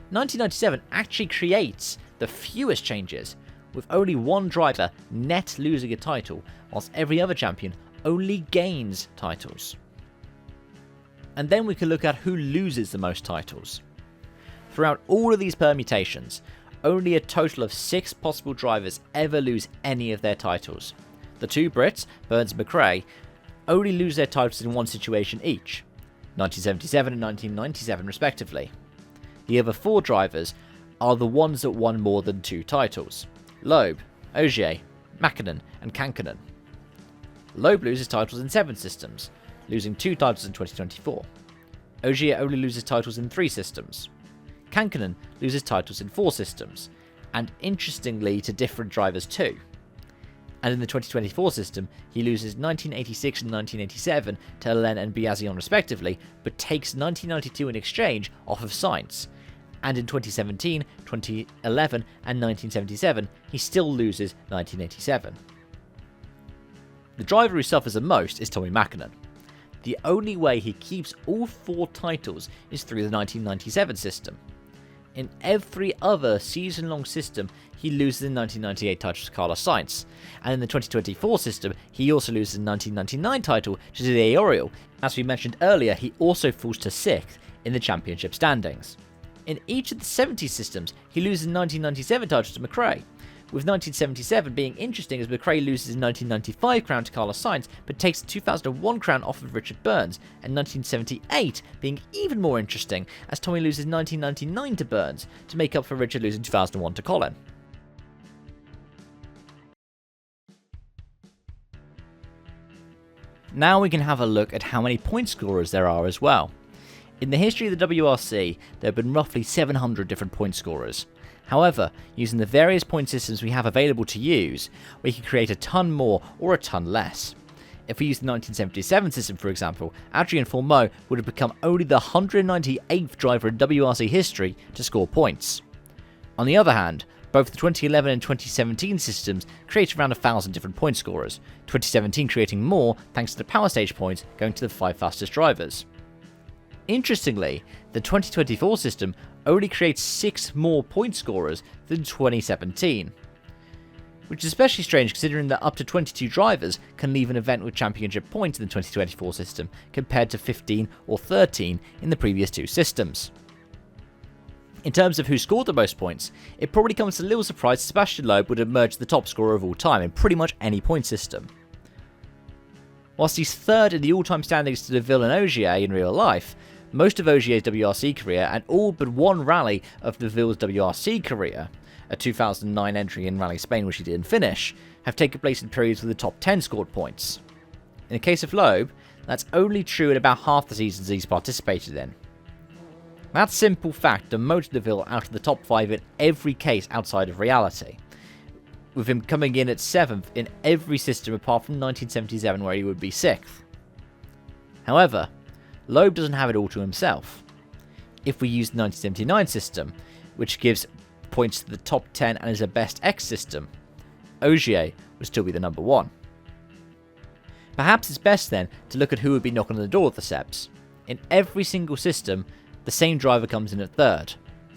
1997 actually creates the fewest changes, with only 1 driver net losing a title, whilst every other champion only gains titles. And then we can look at who loses the most titles. Throughout all of these permutations, only a total of 6 possible drivers ever lose any of their titles. The 2 Brits, Burns and McRae, only lose their titles in 1 situation each, 1977 and 1997 respectively. The other 4 drivers are the ones that won more than 2 titles: Loeb, Ogier, Mäkinen and Kankkunen. Loeb loses titles in 7 systems, losing 2 titles in 2024. Ogier only loses titles in 3 systems. Kankkunen loses titles in 4 systems, and interestingly to different drivers too. And in the 2024 system, he loses 1986 and 1987 to Alain and Biazion respectively, but takes 1992 in exchange off of Sainz. And in 2017, 2011 and 1977, he still loses 1987. The driver who suffers the most is Tommi Mäkinen. The only way he keeps all 4 titles is through the 1997 system. In every other season-long system, he loses the 1998 title to Carlos Sainz, and in the 2024 system, he also loses the 1999 title to Didier Auriol. As we mentioned earlier, he also falls to 6th in the championship standings. In each of the 70 systems, he loses the 1997 title to McRae, with 1977 being interesting as McRae loses his 1995 crown to Carlos Sainz, but takes the 2001 crown off of Richard Burns, and 1978 being even more interesting as Tommy loses 1999 to Burns to make up for Richard losing 2001 to Colin. Now we can have a look at how many point scorers there are as well. In the history of the WRC, there have been roughly 700 different point scorers. However, using the various point systems we have available to use, we can create a ton more or a ton less. If we use the 1977 system, for example, Adrien Fourmeau would have become only the 198th driver in WRC history to score points. On the other hand, both the 2011 and 2017 systems create around 1,000 different point scorers, 2017 creating more thanks to the power stage points going to the 5 fastest drivers. Interestingly, the 2024 system only creates 6 more point scorers than 2017. Which is especially strange considering that up to 22 drivers can leave an event with championship points in the 2024 system, compared to 15 or 13 in the previous 2 systems. In terms of who scored the most points, it probably comes as a little surprise that Sebastian Loeb would emerge the top scorer of all time in pretty much any point system. Whilst he's third in the all-time standings to Deville and Ogier in real life, most of Ogier's WRC career and all but one rally of Deville's WRC career, a 2009 entry in Rally Spain which he didn't finish, have taken place in periods where the top 10 scored points. In the case of Loeb, that's only true in about half the seasons he's participated in. That simple fact demoted Deville out of the top 5 in every case outside of reality, with him coming in at 7th in every system apart from 1977 where he would be 6th. However, Loeb doesn't have it all to himself. If we use the 1979 system, which gives points to the top 10 and is a best X system, Ogier would still be the number 1. Perhaps it's best then to look at who would be knocking on the door of the Sebs. In every single system, the same driver comes in at 3rd,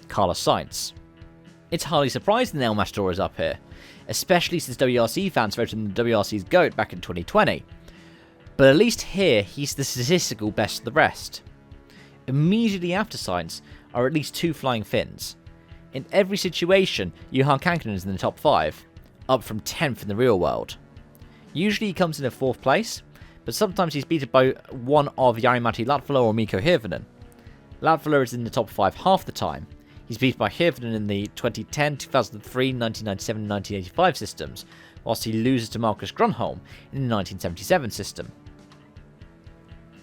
Carlos Sainz. It's hardly surprising that El Matador is up here, especially since WRC fans voted him the WRC's GOAT back in 2020. But at least here, he's the statistical best of the rest. Immediately after Sainz are at least 2 flying Finns. In every situation, Johan Kankkunen is in the top 5, up from 10th in the real world. Usually he comes in at 4th place, but sometimes he's beaten by one of Jari-Matti Latvala or Mikko Hirvonen. Latvala is in the top 5 half the time. He's beaten by Hirvonen in the 2010, 2003, 1997 and 1985 systems, whilst he loses to Marcus Grönholm in the 1977 system.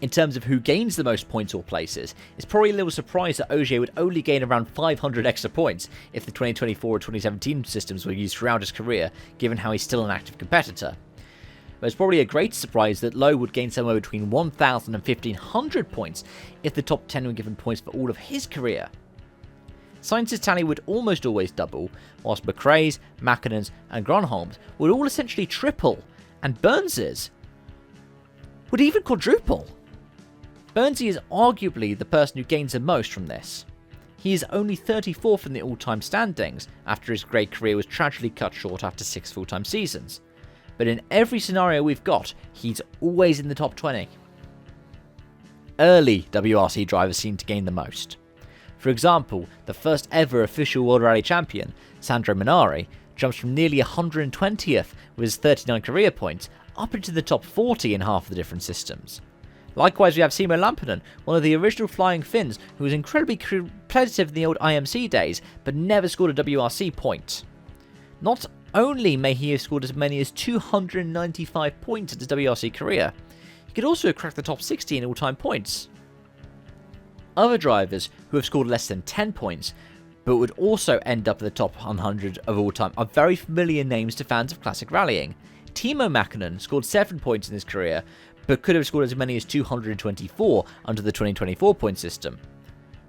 In terms of who gains the most points or places, it's probably a little surprised that Ogier would only gain around 500 extra points if the 2024 or 2017 systems were used throughout his career, given how he's still an active competitor. But it's probably a great surprise that Lowe would gain somewhere between 1,000 and 1,500 points if the top 10 were given points for all of his career. Sainz's tally would almost always double, whilst McRae's, Mäkkänen's and Grönholm's would all essentially triple, and Burns's would even quadruple. Burnsy is arguably the person who gains the most from this. He is only 34th in the all-time standings after his great career was tragically cut short after 6 full-time seasons. But in every scenario we've got, he's always in the top 20. Early WRC drivers seem to gain the most. For example, the first ever official World Rally champion, Sandro Minari, jumps from nearly 120th with his 39 career points up into the top 40 in half of the different systems. Likewise, we have Simo Lampinen, one of the original Flying Finns, who was incredibly competitive in the old IMC days, but never scored a WRC point. Not only may he have scored as many as 295 points in his WRC career, he could also crack the top 60 in all-time points. Other drivers who have scored less than 10 points, but would also end up in the top 100 of all time, are very familiar names to fans of classic rallying. Timo Mäkinen scored 7 points in his career, but could have scored as many as 224 under the 2024 point system.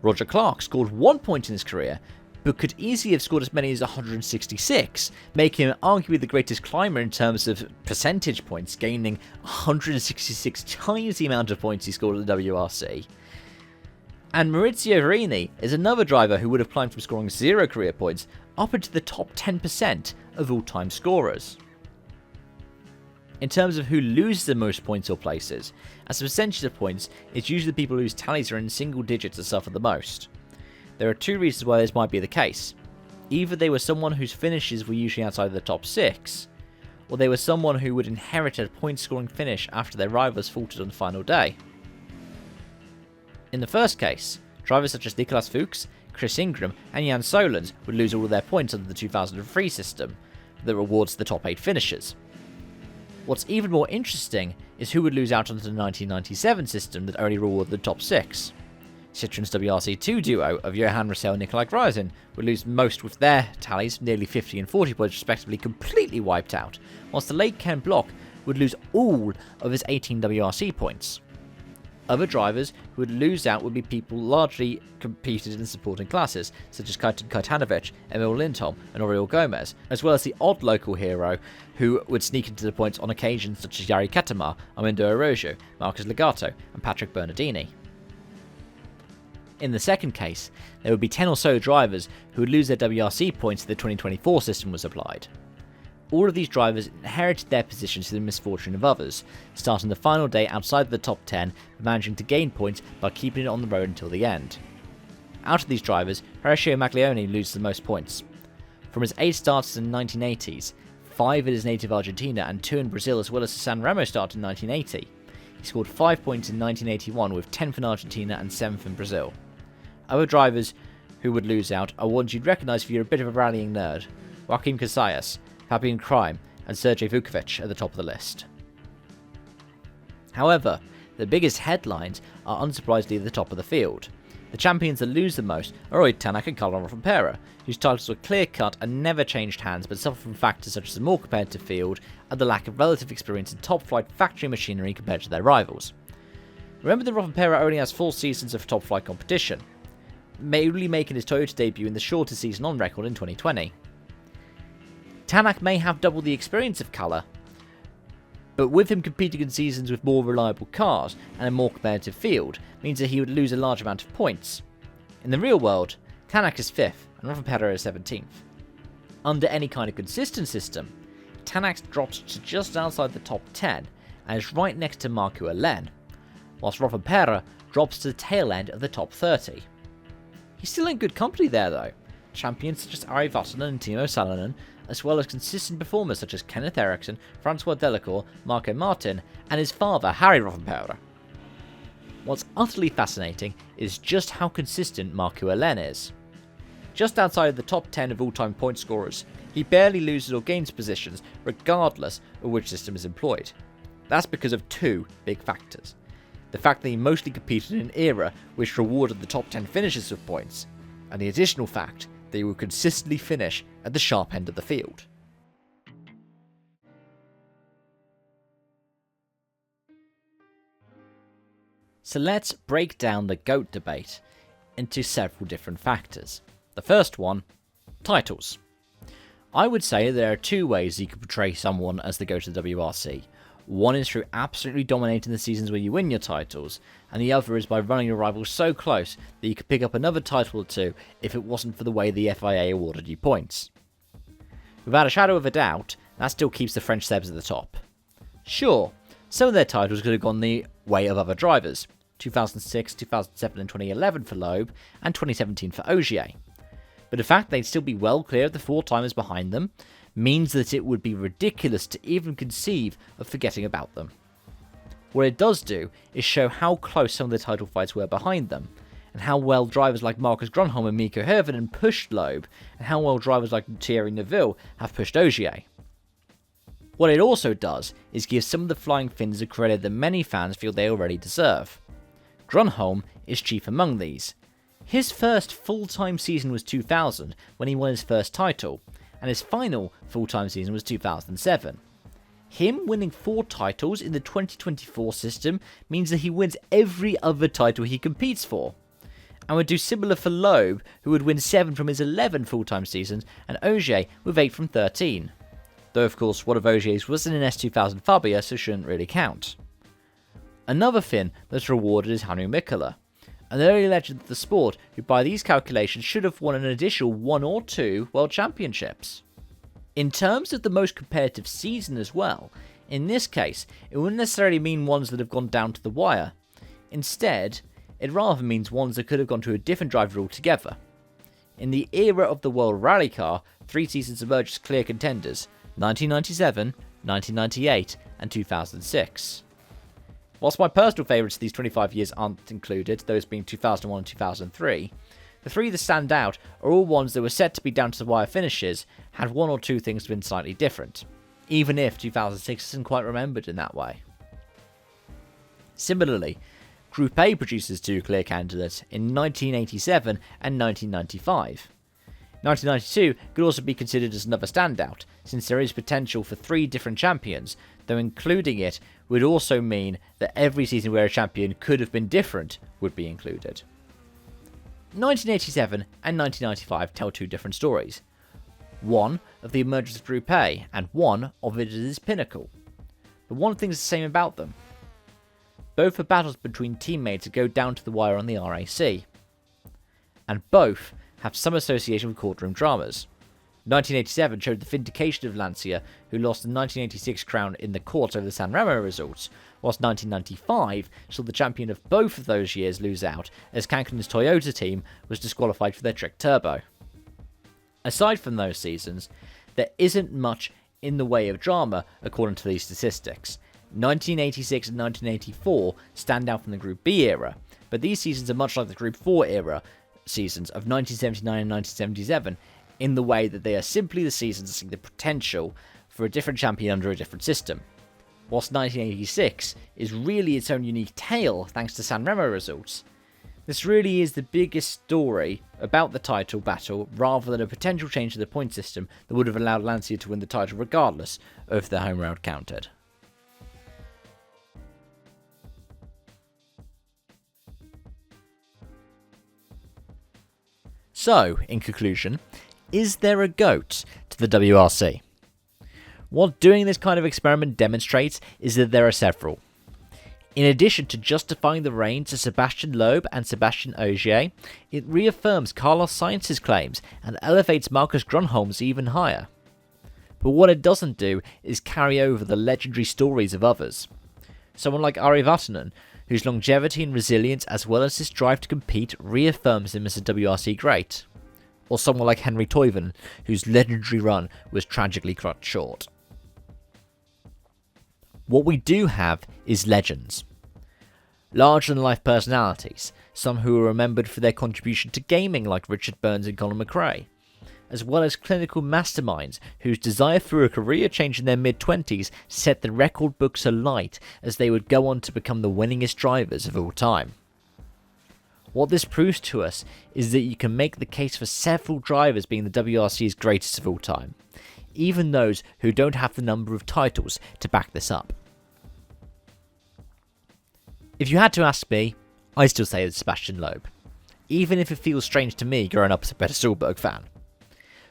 Roger Clark scored 1 point in his career, but could easily have scored as many as 166, making him arguably the greatest climber in terms of percentage points, gaining 166 times the amount of points he scored at the WRC. And Maurizio Verini is another driver who would have climbed from scoring 0 career points up into the top 10% of all-time scorers. In terms of who loses the most points or places, as a percentage of points, it's usually the people whose tallies are in single digits that suffer the most. There are 2 reasons why this might be the case. Either they were someone whose finishes were usually outside of the top 6, or they were someone who would inherit a point-scoring finish after their rivals faltered on the final day. In the first case, drivers such as Nicolas Fuchs, Chris Ingram and Jan Solens would lose all of their points under the 2003 system that rewards the top 8 finishers. What's even more interesting is who would lose out under the 1997 system that only rewarded the top 6. Citroen's WRC2 duo of Johan Roussel and Nikolai Gryazin would lose most, with their tallies, nearly 50 and 40 points respectively, completely wiped out, whilst the late Ken Block would lose all of his 18 WRC points. Other drivers who would lose out would be people largely competed in the supporting classes, such as Kajtan Kajtanovic, Emil Lindholm and Oriol Gomez, as well as the odd local hero who would sneak into the points on occasions such as Jari Katamar, Armindo Araujo, Marcus Legato and Patrick Bernardini. In the second case, there would be 10 or so drivers who would lose their WRC points if the 2024 system was applied. All of these drivers inherited their positions through the misfortune of others, starting the final day outside the top 10 but managing to gain points by keeping it on the road until the end. Out of these drivers, Horacio Maglione loses the most points. From his 8 starts in the 1980s, 5 in his native Argentina and 2 in Brazil, as well as the San Remo start in 1980. He scored 5 points in 1981 with 10th in Argentina and 7th in Brazil. Other drivers who would lose out are ones you'd recognise if you're a bit of a rallying nerd: Joaquim Casillas, Fabian Crime and Sergej Vukovic at the top of the list. However, the biggest headlines are unsurprisingly at the top of the field. The champions that lose the most are Roy Tanak and Carlo Rovanperä, whose titles were clear-cut and never changed hands but suffer from factors such as a more competitive field and the lack of relative experience in top-flight factory machinery compared to their rivals. Remember that Rovanperä only has 4 seasons of top-flight competition, mainly making his Toyota debut in the shortest season on record in 2020. Tanak may have double the experience of Kalle, but with him competing in seasons with more reliable cars and a more competitive field means that he would lose a large amount of points. In the real world, Tanak is 5th and Rovanperä is 17th. Under any kind of consistent system, Tanak drops to just outside the top 10 and is right next to Markku Alén, whilst Rovanperä drops to the tail end of the top 30. He's still in good company there though. Champions such as Ari Vatanen and Timo Salonen, as well as consistent performers such as Kenneth Eriksson, Francois Delacour, Marco Martin, and his father Harry Rovanperä. What's utterly fascinating is just how consistent Markku Alén is. Just outside of the top 10 of all-time point scorers, he barely loses or gains positions regardless of which system is employed. That's because of 2 big factors. The fact that he mostly competed in an era which rewarded the top 10 finishes with points, and the additional fact that he would consistently finish at the sharp end of the field. So let's break down the GOAT debate into several different factors. The first one, titles. I would say there are 2 ways you could portray someone as the GOAT of the WRC. One is through absolutely dominating the seasons where you win your titles, and the other is by running your rivals so close that you could pick up another title or 2 if it wasn't for the way the FIA awarded you points. Without a shadow of a doubt, that still keeps the French Sebs at the top. Sure, some of their titles could have gone the way of other drivers, 2006, 2007 and 2011 for Loeb, and 2017 for Ogier. But the fact they'd still be well clear of the 4-timers behind them means that it would be ridiculous to even conceive of forgetting about them. What it does do is show how close some of the title fights were behind them, and how well drivers like Marcus Grönholm and Mikko Hirvonen pushed Loeb, and how well drivers like Thierry Neuville have pushed Ogier. What it also does is give some of the Flying Finns a credit that many fans feel they already deserve. Grönholm is chief among these. His first full-time season was 2000, when he won his first title, and his final full-time season was 2007. Him winning 4 titles in the 2024 system means that he wins every other title he competes for. And would do similar for Loeb, who would win 7 from his 11 full-time seasons, and Ogier with 8 from 13. Though of course one of Ogier's was in an S2000 Fabia, so shouldn't really count. Another Finn that's rewarded is Hannu Mikkola, an early legend of the sport who by these calculations should have won an additional 1 or 2 World Championships. In terms of the most competitive season as well, in this case it wouldn't necessarily mean ones that have gone down to the wire. Instead, it rather means ones that could have gone to a different driver altogether. In the era of the World Rally Car, 3 seasons emerged as clear contenders: 1997, 1998 and 2006. Whilst my personal favourites of these 25 years aren't included, those being 2001 and 2003, the 3 that stand out are all ones that were set to be down to the wire finishes had 1 or 2 things been slightly different, even if 2006 isn't quite remembered in that way. Similarly, Group A produces two clear candidates in 1987 and 1995. 1992 could also be considered as another standout, since there is potential for 3 different champions, though including it would also mean that every season where a champion could have been different would be included. 1987 and 1995 tell 2 different stories. One of the emergence of Group A, and one of it at its pinnacle. But one thing's the same about them. Both are battles between teammates that go down to the wire on the RAC. And both have some association with courtroom dramas. 1987 showed the vindication of Lancia, who lost the 1986 crown in the court over the San Remo results, whilst 1995 saw the champion of both of those years lose out, as Kankinen's Toyota team was disqualified for their trick turbo. Aside from those seasons, there isn't much in the way of drama according to these statistics. 1986 and 1984 stand out from the Group B era, but these seasons are much like the Group 4 era seasons of 1979 and 1977 in the way that they are simply the seasons that see the potential for a different champion under a different system. Whilst 1986 is really its own unique tale thanks to San Remo results, this really is the biggest story about the title battle rather than a potential change to the point system that would have allowed Lancia to win the title regardless of if the home round counted. So, in conclusion, is there a GOAT to the WRC? What doing this kind of experiment demonstrates is that there are several. In addition to justifying the reigns of Sebastian Loeb and Sebastian Ogier, it reaffirms Carlos Sainz's claims and elevates Marcus Grönholm's even higher. But what it doesn't do is carry over the legendary stories of others. Someone like Ari Vatanen, whose longevity and resilience as well as his drive to compete reaffirms him as a WRC great. Or someone like Henry Toivonen, whose legendary run was tragically cut short. What we do have is legends. Larger-than-life personalities, some who are remembered for their contribution to gaming like Richard Burns and Colin McRae, as well as clinical masterminds whose desire for a career change in their mid-20s set the record books alight as they would go on to become the winningest drivers of all time. What this proves to us is that you can make the case for several drivers being the WRC's greatest of all time, even those who don't have the number of titles to back this up. If you had to ask me, I'd still say it's Sebastian Loeb, even if it feels strange to me growing up as a Peter Solberg fan.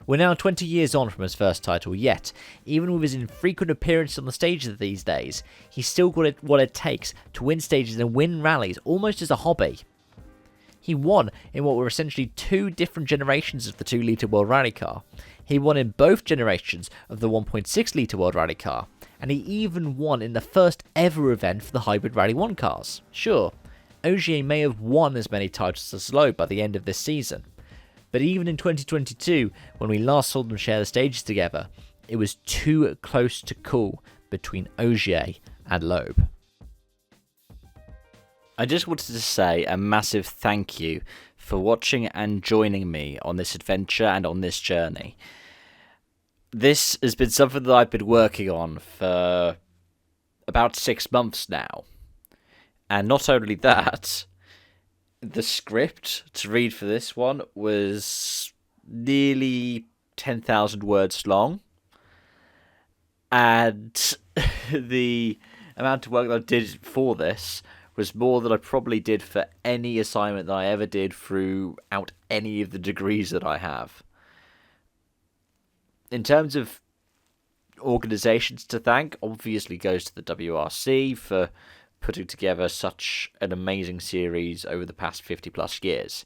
We're now 20 years on from his first title, yet, even with his infrequent appearances on the stages these days, he's still got what it takes to win stages and win rallies almost as a hobby. He won in what were essentially 2 different generations of the 2-litre World Rally car. He won in both generations of the 1.6-litre World Rally car, and he even won in the first ever event for the Hybrid Rally 1 cars. Sure, Ogier may have won as many titles as Loeb by the end of this season, but even in 2022, when we last saw them share the stages together, it was too close to call between Ogier and Loeb. I just wanted to say a massive thank you for watching and joining me on this adventure and on this journey. This has been something that I've been working on for about 6 months now. And not only that, the script to read for this one was nearly 10,000 words long. And the amount of work that I did for this was more than I probably did for any assignment that I ever did throughout any of the degrees that I have. In terms of organisations to thank, obviously goes to the WRC for putting together such an amazing series over the past 50 plus years,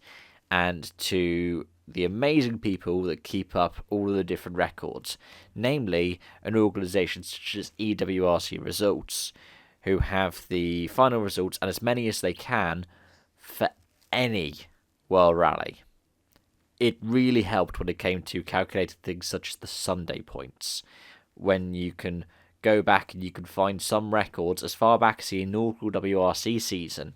and to the amazing people that keep up all of the different records, namely an organisation such as EWRC Results, who have the final results and as many as they can for any World Rally. It really helped when it came to calculating things such as the Sunday points, when you can go back and you can find some records as far back as the inaugural WRC season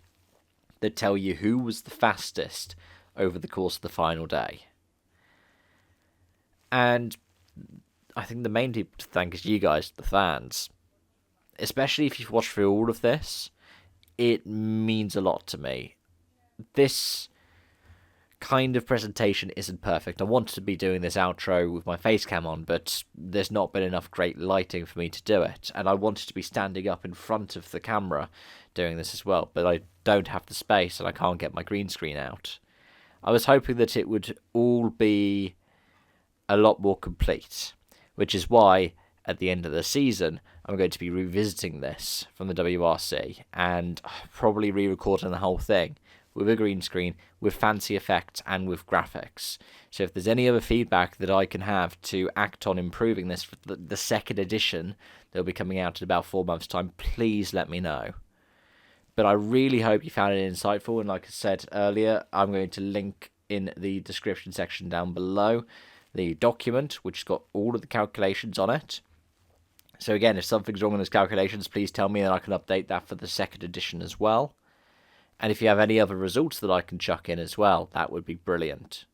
that tell you who was the fastest over the course of the final day. And I think the main people to thank is you guys, the fans. Especially if you've watched through all of this, it means a lot to me. This kind of presentation isn't perfect. I wanted to be doing this outro with my face cam on, but there's not been enough great lighting for me to do it, and I wanted to be standing up in front of the camera doing this as well, but I don't have the space and I can't get my green screen out. I was hoping that it would all be a lot more complete, which is why at the end of the season I'm going to be revisiting this from the WRC and probably re-recording the whole thing with a green screen, with fancy effects and with graphics. So if there's any other feedback that I can have to act on improving this for the second edition that'll be coming out in about 4 months' time, please let me know. But I really hope you found it insightful, and like I said earlier, I'm going to link in the description section down below the document which has got all of the calculations on it. So again, if something's wrong in those calculations, please tell me and I can update that for the second edition as well. And if you have any other results that I can chuck in as well, that would be brilliant.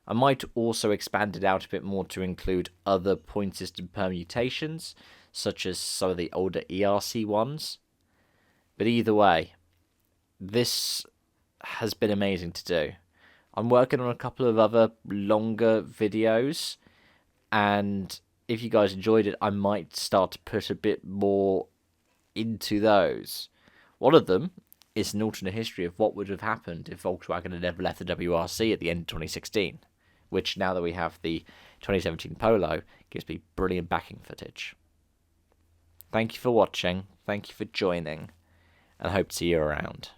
I might also expand it out a bit more to include other point system permutations, such as some of the older ERC ones. But either way, this has been amazing to do. I'm working on a couple of other longer videos, and if you guys enjoyed it, I might start to put a bit more into those. One of them is an alternate history of what would have happened if Volkswagen had never left the WRC at the end of 2016, which, now that we have the 2017 Polo, gives me brilliant backing footage. Thank you for watching, thank you for joining, and I hope to see you around.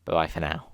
Bye-bye for now.